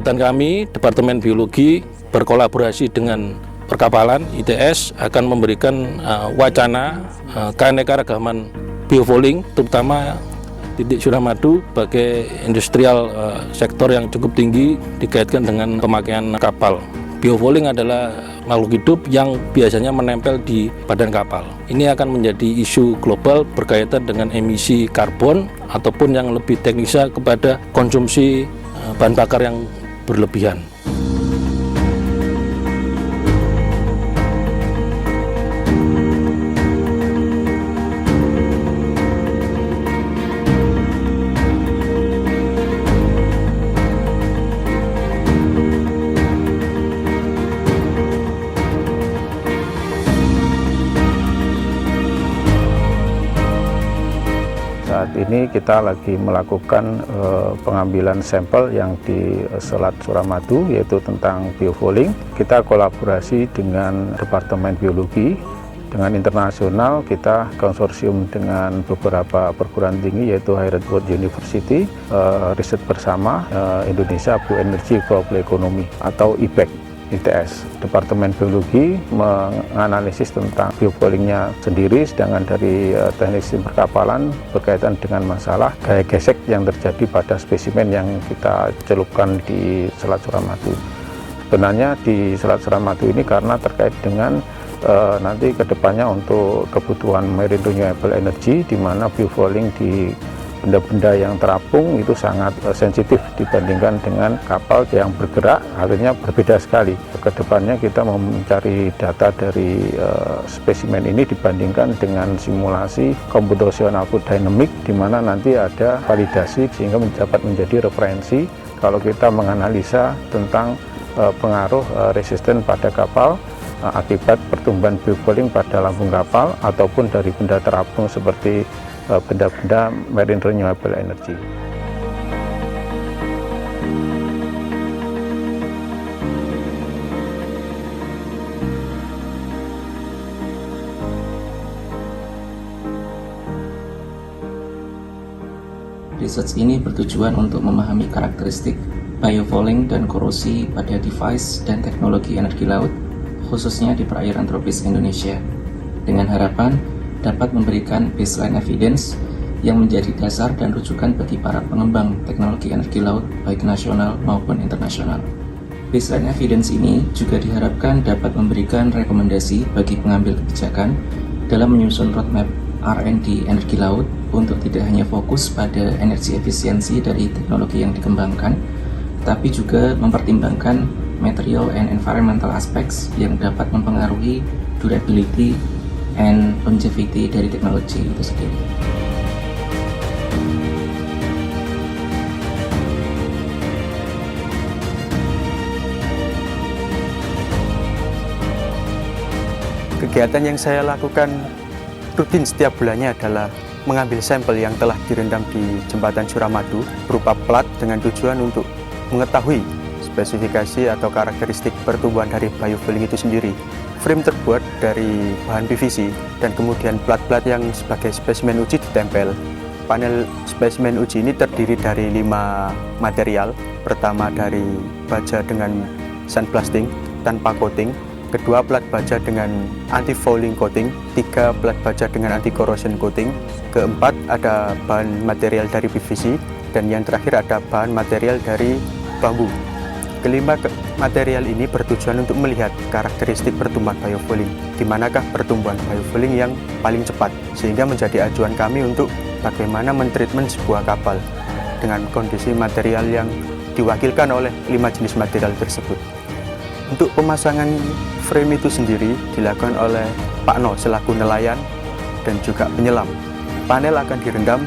kegiatan kami, Departemen Biologi berkolaborasi dengan perkapalan ITS akan memberikan wacana keanekaragaman biofouling, terutama titik Suramadu sebagai industrial sektor yang cukup tinggi dikaitkan dengan pemakaian kapal. Biofouling adalah makhluk hidup yang biasanya menempel di badan kapal. Ini akan menjadi isu global berkaitan dengan emisi karbon ataupun yang lebih teknisnya kepada konsumsi bahan bakar yang berlebihan. Saat ini kita lagi melakukan pengambilan sampel yang di Selat Suramadu, yaitu tentang biofouling. Kita kolaborasi dengan Departemen Biologi, dengan internasional kita konsorsium dengan beberapa perguruan tinggi, yaitu Harvard University, riset bersama Indonesia Bioenergy Global Economy atau IBEC. ITS, Departemen Biologi menganalisis tentang biofoulingnya sendiri, sedangkan dari teknik perkapalan berkaitan dengan masalah gaya gesek yang terjadi pada spesimen yang kita celupkan di Selat Suramadu. Sebenarnya di Selat Suramadu ini karena terkait dengan nanti kedepannya untuk kebutuhan marine renewable energy, di mana biofouling di benda-benda yang terapung itu sangat sensitif dibandingkan dengan kapal yang bergerak, artinya berbeda sekali. Kedepannya kita mau mencari data dari spesimen ini dibandingkan dengan simulasi computational fluid dynamic, di mana nanti ada validasi sehingga dapat menjadi referensi kalau kita menganalisa tentang pengaruh resisten pada kapal akibat pertumbuhan biofouling pada lambung kapal ataupun dari benda terapung seperti benda-benda marine renewable energy. Research ini bertujuan untuk memahami karakteristik biofouling dan korosi pada device dan teknologi energi laut, khususnya di perairan tropis Indonesia, dengan harapan dapat memberikan baseline evidence yang menjadi dasar dan rujukan bagi para pengembang teknologi energi laut baik nasional maupun internasional. Baseline evidence ini juga diharapkan dapat memberikan rekomendasi bagi pengambil kebijakan dalam menyusun roadmap R&D energi laut untuk tidak hanya fokus pada energi efisiensi dari teknologi yang dikembangkan, tetapi juga mempertimbangkan material and environmental aspects yang dapat mempengaruhi durability and longevity dari teknologi itu sendiri. Kegiatan yang saya lakukan rutin setiap bulannya adalah mengambil sampel yang telah direndam di jembatan Suramadu berupa plat dengan tujuan untuk mengetahui spesifikasi atau karakteristik pertumbuhan dari biofouling itu sendiri. Frame terbuat dari bahan PVC dan kemudian plat-plat yang sebagai spesimen uji ditempel. Panel spesimen uji ini terdiri dari 5 material. Pertama dari baja dengan sandblasting tanpa coating, kedua plat baja dengan anti-fouling coating, 3 plat baja dengan anti-corrosion coating, keempat ada bahan material dari PVC, dan yang terakhir ada bahan material dari bambu. Kelima material ini bertujuan untuk melihat karakteristik pertumbuhan biofouling, di manakah pertumbuhan biofouling yang paling cepat, sehingga menjadi acuan kami untuk bagaimana mentreatment sebuah kapal dengan kondisi material yang diwakilkan oleh 5 jenis material tersebut. Untuk pemasangan frame itu sendiri dilakukan oleh Pak No selaku nelayan dan juga penyelam. Panel akan direndam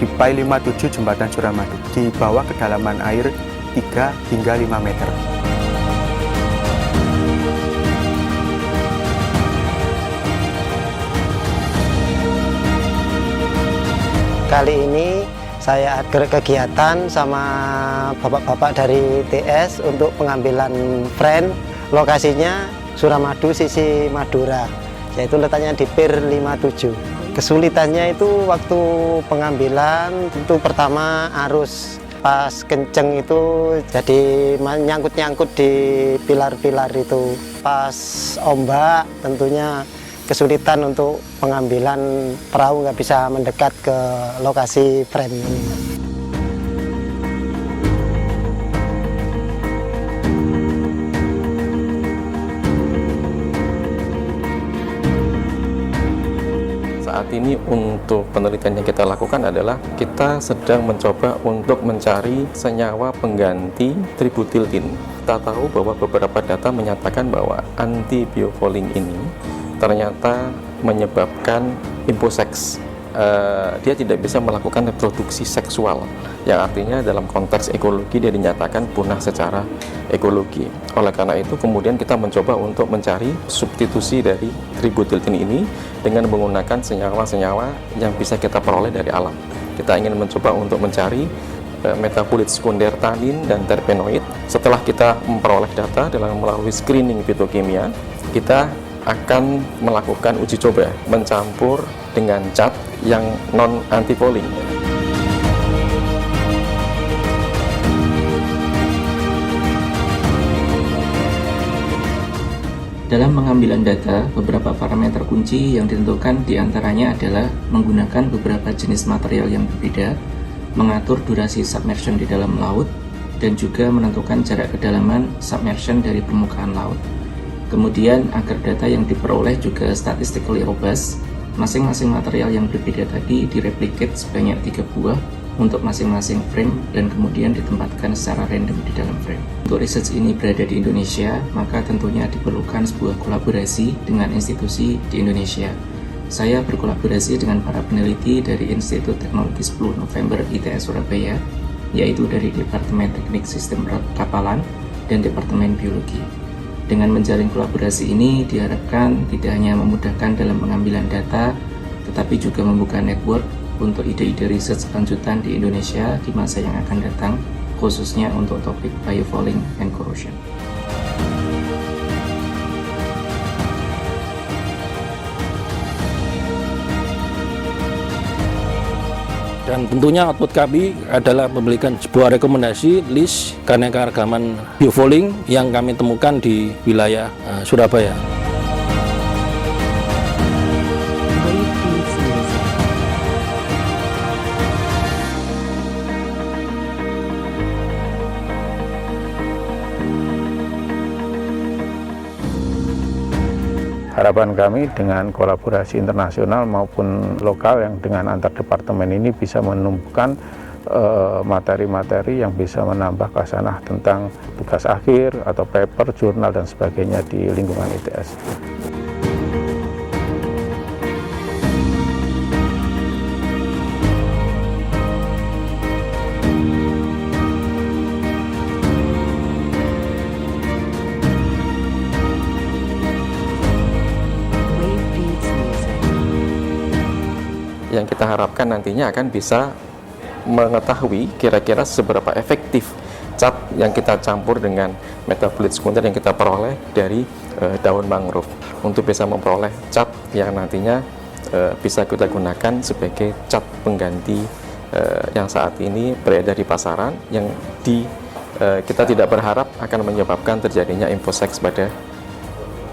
di Pai 57 Jembatan Suramadu di bawah kedalaman air 3 hingga 5 meter. Kali ini saya ada kegiatan sama bapak-bapak dari TS untuk pengambilan frame. Lokasinya Suramadu, sisi Madura, yaitu letaknya di Pier 57. Kesulitannya itu waktu pengambilan, itu pertama arus pas kenceng itu jadi nyangkut-nyangkut di pilar-pilar itu. Pas ombak tentunya kesulitan untuk pengambilan, perahu nggak bisa mendekat ke lokasi frame ini. Saat ini untuk penelitian yang kita lakukan adalah kita sedang mencoba untuk mencari senyawa pengganti tributyltin. Kita tahu bahwa beberapa data menyatakan bahwa anti-biofouling ini ternyata menyebabkan imposeks. Dia tidak bisa melakukan reproduksi seksual, yang artinya dalam konteks ekologi dia dinyatakan punah secara ekologi. Oleh karena itu kemudian kita mencoba untuk mencari substitusi dari tributyltin ini dengan menggunakan senyawa-senyawa yang bisa kita peroleh dari alam. Kita ingin mencoba untuk mencari metabolit sekunder tanin dan terpenoid. Setelah kita memperoleh data dalam melalui screening fitokimia, kita akan melakukan uji coba mencampur dengan cat yang non anti-fouling. Dalam pengambilan data, beberapa parameter kunci yang ditentukan diantaranya adalah menggunakan beberapa jenis material yang berbeda, mengatur durasi submersion di dalam laut, dan juga menentukan jarak kedalaman submersion dari permukaan laut. Kemudian, agar data yang diperoleh juga statistically robust, masing-masing material yang berbeda tadi direplicate sebanyak 3 buah untuk masing-masing frame dan kemudian ditempatkan secara random di dalam frame. Untuk research ini berada di Indonesia, maka tentunya diperlukan sebuah kolaborasi dengan institusi di Indonesia. Saya berkolaborasi dengan para peneliti dari Institut Teknologi 10 November ITS Surabaya, yaitu dari Departemen Teknik Sistem Kapalan dan Departemen Biologi. Dengan menjalin kolaborasi ini diharapkan tidak hanya memudahkan dalam pengambilan data, tetapi juga membuka network untuk ide-ide riset lanjutan di Indonesia di masa yang akan datang, khususnya untuk topik biofouling and corrosion. Dan tentunya output kami adalah memberikan sebuah rekomendasi list keanekaragaman biofouling yang kami temukan di wilayah Surabaya. Harapan kami dengan kolaborasi internasional maupun lokal yang dengan antar departemen ini bisa menumbuhkan materi-materi yang bisa menambah khasanah tentang tugas akhir atau paper, jurnal dan sebagainya di lingkungan ITS. Yang kita harapkan nantinya akan bisa mengetahui kira-kira seberapa efektif cat yang kita campur dengan metabolit sekunder yang kita peroleh dari daun mangrove untuk bisa memperoleh cat yang nantinya bisa kita gunakan sebagai cat pengganti yang saat ini beredar di pasaran yang kita tidak berharap akan menyebabkan terjadinya imposeks pada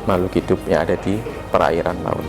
makhluk hidup yang ada di perairan laut.